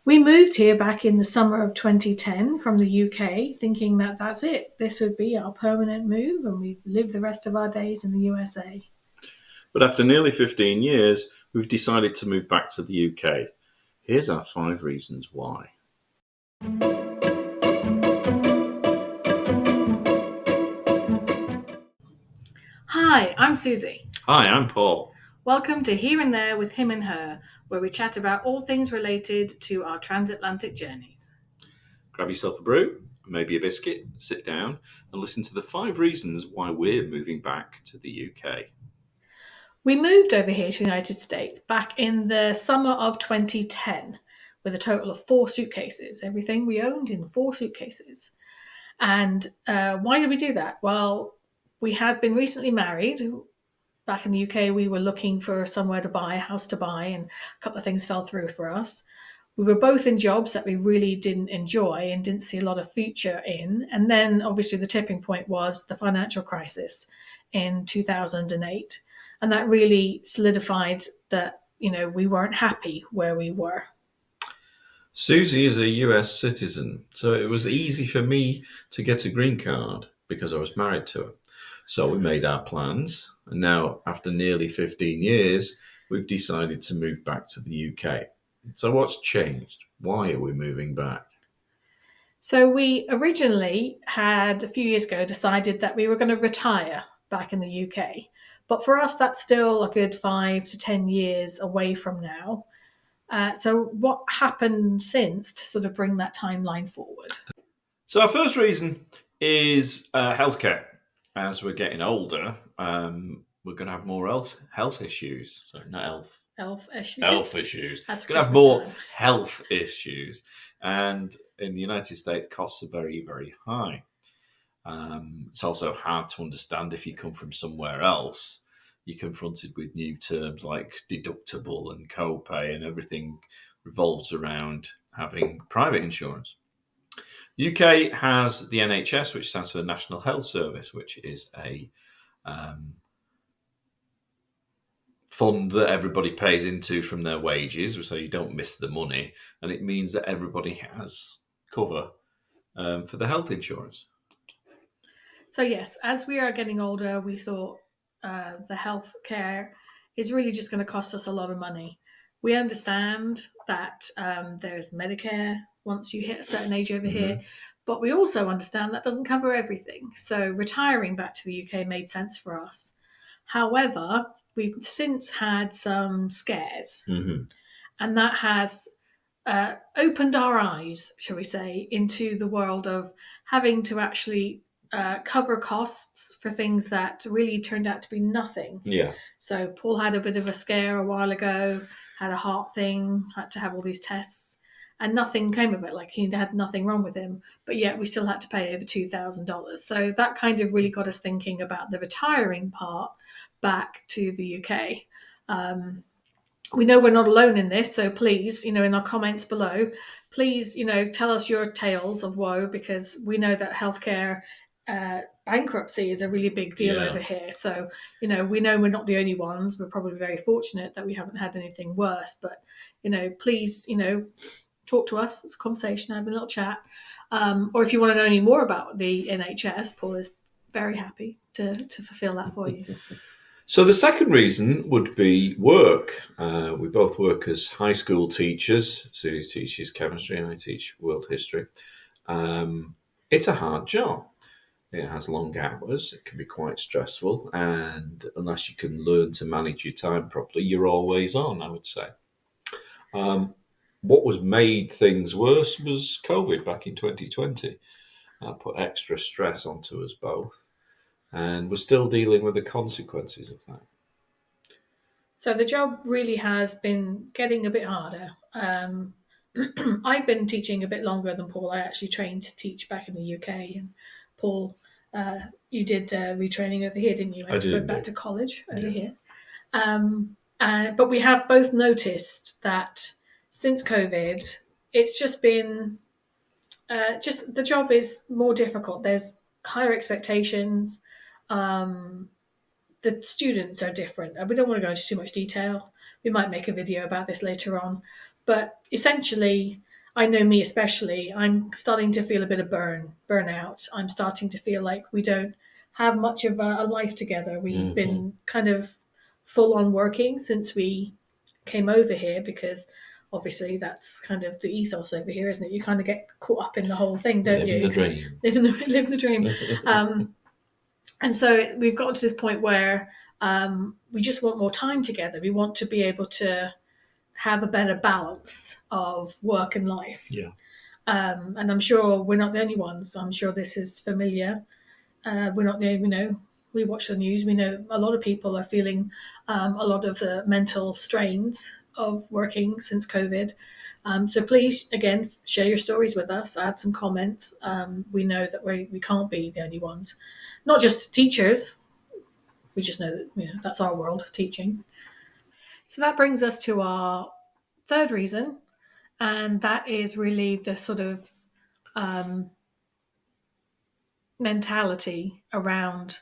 We moved here back in the summer of 2010 from the UK, thinking that that's it. This would be our permanent move and we'd live the rest of our days in the USA. But after nearly 15 years, we've decided to move back to the UK. Here's our 5 reasons why. Hi, I'm Susie. Hi, I'm Paul. Welcome to Here and There with Him and Her, where we chat about all things related to our transatlantic journeys. Grab yourself a brew, maybe a biscuit, sit down and listen to the 5 reasons why we're moving back to the UK. We moved over here to the United States back in the summer of 2010 with a total of 4 suitcases, everything we owned in 4 suitcases. And why did we do that? Well, we had been recently married. Back in the UK, we were looking for somewhere to buy, a house to buy, and a couple of things fell through for us. We were both in jobs that we really didn't enjoy and didn't see a lot of future in. And then obviously the tipping point was the financial crisis in 2008. And that really solidified that, we weren't happy where we were. Susie is a US citizen, so it was easy for me to get a green card because I was married to her. So we made our plans, and now after nearly 15 years, we've decided to move back to the UK. So what's changed? Why are we moving back? So we originally had, a few years ago, decided that we were going to retire back in the UK. But for us, that's still a good 5 to 10 years away from now. So what happened since to sort of bring that timeline forward? So our first reason is healthcare. As we're getting older, we're going to have more health issues. Sorry, not elf. Elf issues. Health issues. That's going to have Christmas more time. health issues. And in the United States, costs are very, very high. It's also hard to understand if you come from somewhere else. You're confronted with new terms like deductible and copay, and everything revolves around having private insurance. The UK has the NHS, which stands for the National Health Service, which is a fund that everybody pays into from their wages, so you don't miss the money, and it means that everybody has cover for the health insurance. So yes, as we are getting older, we thought the health care is really just going to cost us a lot of money. We understand that there's Medicare once you hit a certain age over here, but we also understand that doesn't cover everything. So retiring back to the UK made sense for us. However, we've since had some scares, and that has opened our eyes, shall we say, into the world of having to actually cover costs for things that really turned out to be nothing. Yeah. So Paul had a bit of a scare a while ago, had a heart thing, had to have all these tests, and nothing came of it. Like, he had nothing wrong with him, but yet we still had to pay over $2,000. So that kind of really got us thinking about the retiring part back to the UK. We know we're not alone in this, so please, in our comments below, please, tell us your tales of woe, because we know that healthcare bankruptcy is a really big deal over here. So, we know we're not the only ones. We're probably very fortunate that we haven't had anything worse. But, please, talk to us. It's a conversation, have a little chat. Or if you want to know any more about the NHS, Paul is very happy to fulfill that for you. So the second reason would be work. We both work as high school teachers. Sue teaches chemistry and I teach world history. It's a hard job. It has long hours. It can be quite stressful. And unless you can learn to manage your time properly, you're always on, I would say. What was made things worse was COVID back in 2020. That put extra stress onto us both. And we're still dealing with the consequences of that. So the job really has been getting a bit harder. I've been teaching a bit longer than Paul. I actually trained to teach back in the UK. And Paul, you did retraining over here, didn't you? I did. Went back to college over here. But we have both noticed that since COVID, it's just been, the job is more difficult. There's higher expectations. The students are different. We don't want to go into too much detail. We might make a video about this later on. But essentially, I know me especially, I'm starting to feel a bit of burnout. I'm starting to feel like we don't have much of a life together. We've Hmm. been kind of full on working since we came over here because obviously that's kind of the ethos over here, isn't it? You kind of get caught up in the whole thing, don't Living the you? dream. Living the dream. And so we've gotten to this point where we just want more time together. We want to be able to have a better balance of work and life. Yeah. And I'm sure we're not the only ones. I'm sure this is familiar. We're not the only, we watch the news. We know a lot of people are feeling a lot of the mental strains of working since COVID. So please, again, share your stories with us. Add some comments. We know that we can't be the only ones. Not just teachers. We just know that that's our world, teaching. So that brings us to our third reason, and that is really the sort of um, mentality around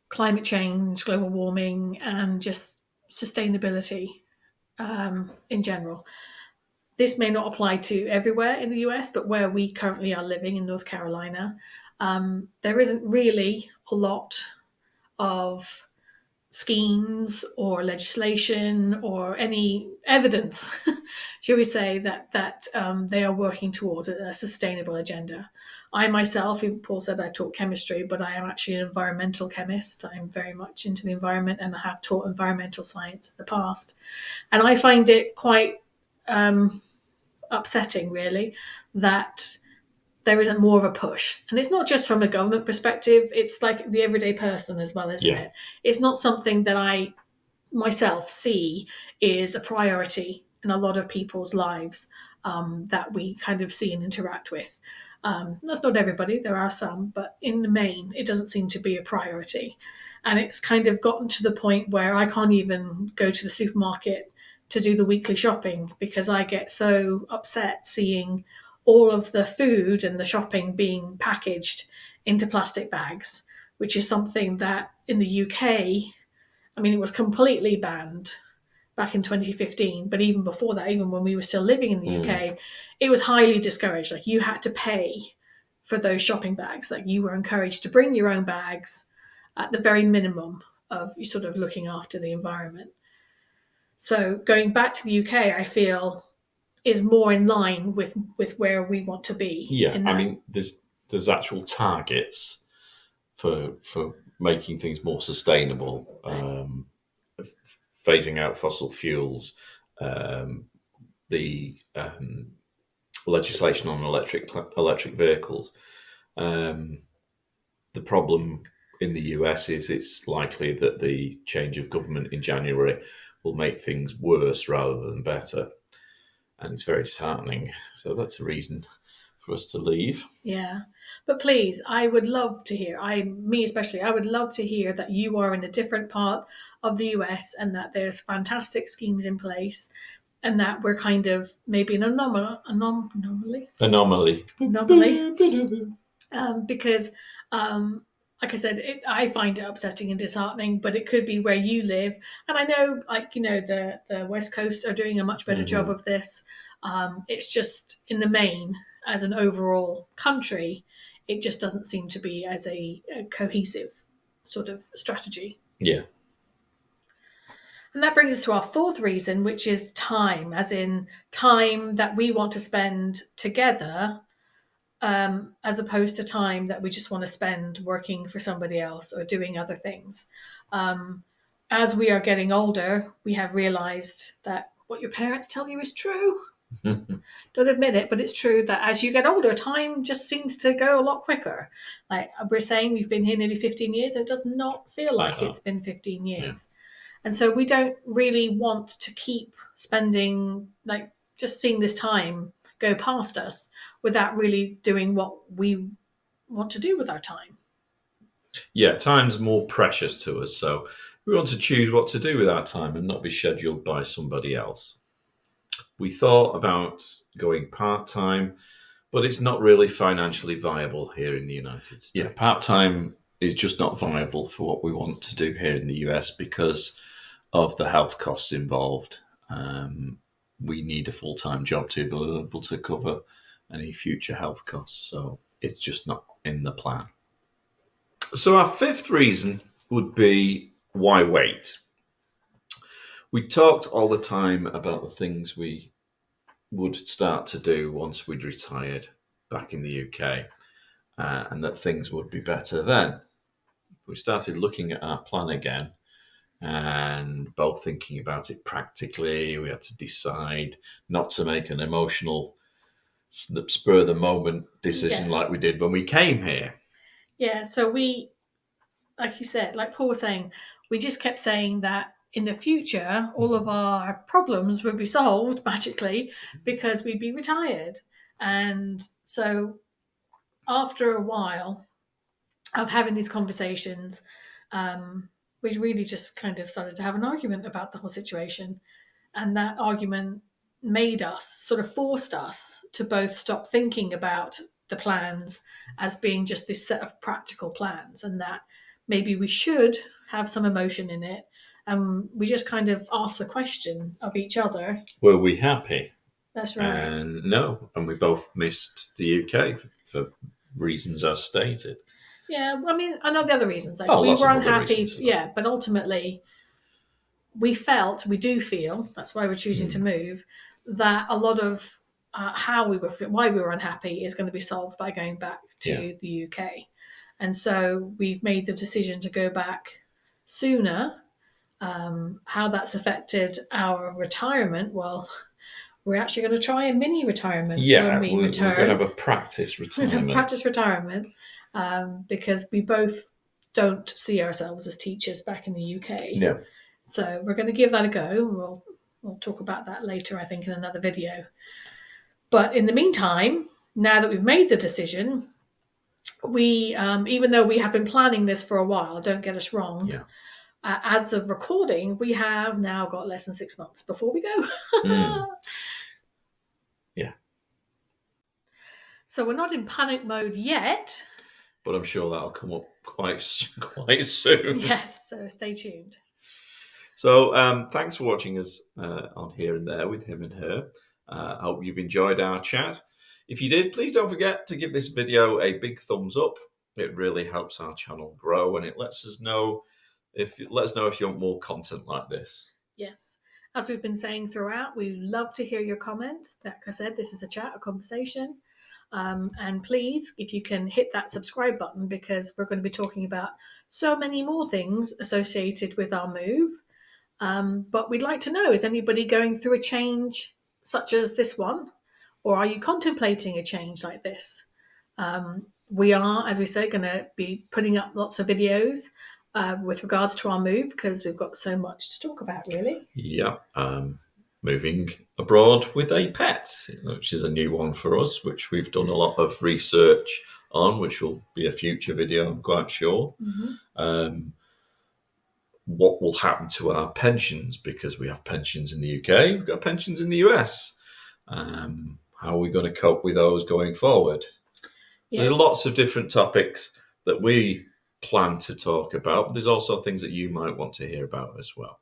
climate change, global warming, and just sustainability in general. This may not apply to everywhere in the US, but where we currently are living in North Carolina, there isn't really a lot of schemes or legislation or any evidence, shall we say, that they are working towards a sustainable agenda. I myself, even Paul said I taught chemistry, but I am actually an environmental chemist. I'm very much into the environment, and I have taught environmental science in the past. And I find it quite upsetting, really, that there isn't more of a push. And it's not just from a government perspective, it's like the everyday person as well, isn't Yeah. it? It's not something that I myself see is a priority in a lot of people's lives that we kind of see and interact with. That's not everybody, there are some, but in the main, it doesn't seem to be a priority. And it's kind of gotten to the point where I can't even go to the supermarket to do the weekly shopping because I get so upset seeing all of the food and the shopping being packaged into plastic bags, which is something that in the UK, I mean, it was completely banned back in 2015, but even before that, even when we were still living in the Mm. UK, it was highly discouraged. Like you had to pay for those shopping bags. Like you were encouraged to bring your own bags at the very minimum of sort of looking after the environment. So going back to the UK, I feel is more in line with where we want to be Yeah. in I that. mean, there's actual targets for making things more sustainable, phasing out fossil fuels, um, the legislation on electric vehicles. Um, the problem in the US is it's likely that the change of government in January will make things worse rather than better, and it's very disheartening. So that's a reason for us to leave. Yeah. But please, I would love to hear, me especially, I would love to hear that you are in a different part of the US and that there's fantastic schemes in place and that we're kind of maybe an Anomaly. anomaly, because, um, like I said, I find it upsetting and disheartening, but it could be where you live. And I know, like, the West Coast are doing a much better job Hmm. of this. It's just in the main, as an overall country, it just doesn't seem to be as a cohesive sort of strategy. Yeah. And that brings us to our fourth reason, which is time, as in time that we want to spend together, as opposed to time that we just want to spend working for somebody else or doing other things. Um, as we are getting older, we have realized that what your parents tell you is true. Don't admit it, but it's true that as you get older, time just seems to go a lot quicker. Like we're saying, we've been here nearly 15 years, and it does not feel I like know. it's been 15 Yeah. years. And so we don't really want to keep spending, like, just seeing this time go past us without really doing what we want to do with our time. Yeah, time's more precious to us, so we want to choose what to do with our time and not be scheduled by somebody else. We thought about going part time, but it's not really financially viable here in the United States. Yeah, part time is just not viable for what we want to do here in the US because of the health costs involved. Um, we need a full-time job to be able to cover any future health costs. So it's just not in the plan. So our fifth reason would be why wait? We talked all the time about the things we would start to do once we'd retired back in the UK, and that things would be better then. We started looking at our plan again and both thinking about it practically. We had to decide not to make an emotional, spur of the moment decision like we did when we came here. Yeah, so we, like you said, like Paul was saying, we just kept saying that in the future, all of our problems would be solved magically because we'd be retired. And so after a while of having these conversations, we really just kind of started to have an argument about the whole situation. And that argument made us, sort of forced us to both stop thinking about the plans as being just this set of practical plans, and that maybe we should have some emotion in it. And we just kind of asked the question of each other. Were we happy? That's right. And no, and we both missed the UK for reasons as stated. Yeah, I mean, I know the other reasons. Like we lots were of other unhappy. reasons. Yeah, but ultimately, we do feel, that's why we're choosing to move, that a lot of why we were unhappy is going to be solved by going back to the UK. And so we've made the decision to go back sooner. How that's affected our retirement, well, we're actually going to try a mini retirement when we return. We're going to have a practice retirement. Because we both don't see ourselves as teachers back in the UK. Yeah. So we're going to give that a go. We'll talk about that later, I think, in another video. But in the meantime, now that we've made the decision, we, even though we have been planning this for a while, don't get us wrong. Yeah. As of recording, we have now got less than 6 months before we go. Yeah. So we're not in panic mode yet. But I'm sure that'll come up quite soon. Yes, so stay tuned. So thanks for watching us on Here and There with him and her. I hope you've enjoyed our chat. If you did, please don't forget to give this video a big thumbs up. It really helps our channel grow, and it lets us know if you want more content like this. Yes. As we've been saying throughout, we love to hear your comments. Like I said, this is a chat, a conversation. And please, if you can hit that subscribe button, because we're going to be talking about so many more things associated with our move. But we'd like to know, is anybody going through a change such as this one? Or are you contemplating a change like this? We are, as we say, going to be putting up lots of videos with regards to our move, because we've got so much to talk about, really. Yeah. Moving abroad with a pet, which is a new one for us, which we've done a lot of research on, which will be a future video, I'm quite sure. What will happen to our pensions, because we have pensions in the UK, we've got pensions in the US. How are we going to cope with those going forward? So there's lots of different topics that we plan to talk about, but there's also things that you might want to hear about as well.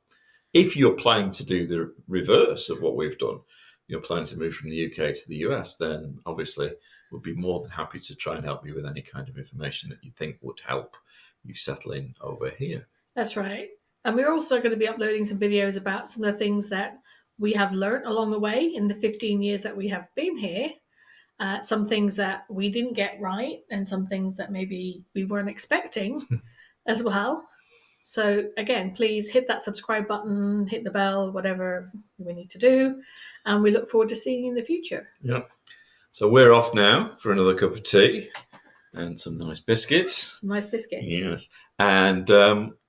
If you're planning to do the reverse of what we've done, you're planning to move from the UK to the US, then obviously we'd be more than happy to try and help you with any kind of information that you think would help you settle in over here. That's right. And we're also going to be uploading some videos about some of the things that we have learnt along the way in the 15 years that we have been here. Some things that we didn't get right, and some things that maybe we weren't expecting as well. So again, please hit that subscribe button, hit the bell, whatever we need to do. And we look forward to seeing you in the future. Yep. So we're off now for another cup of tea and some nice biscuits. Nice biscuits. Yes. And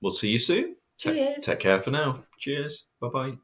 we'll see you soon. Cheers. Take care for now. Cheers. Bye-bye.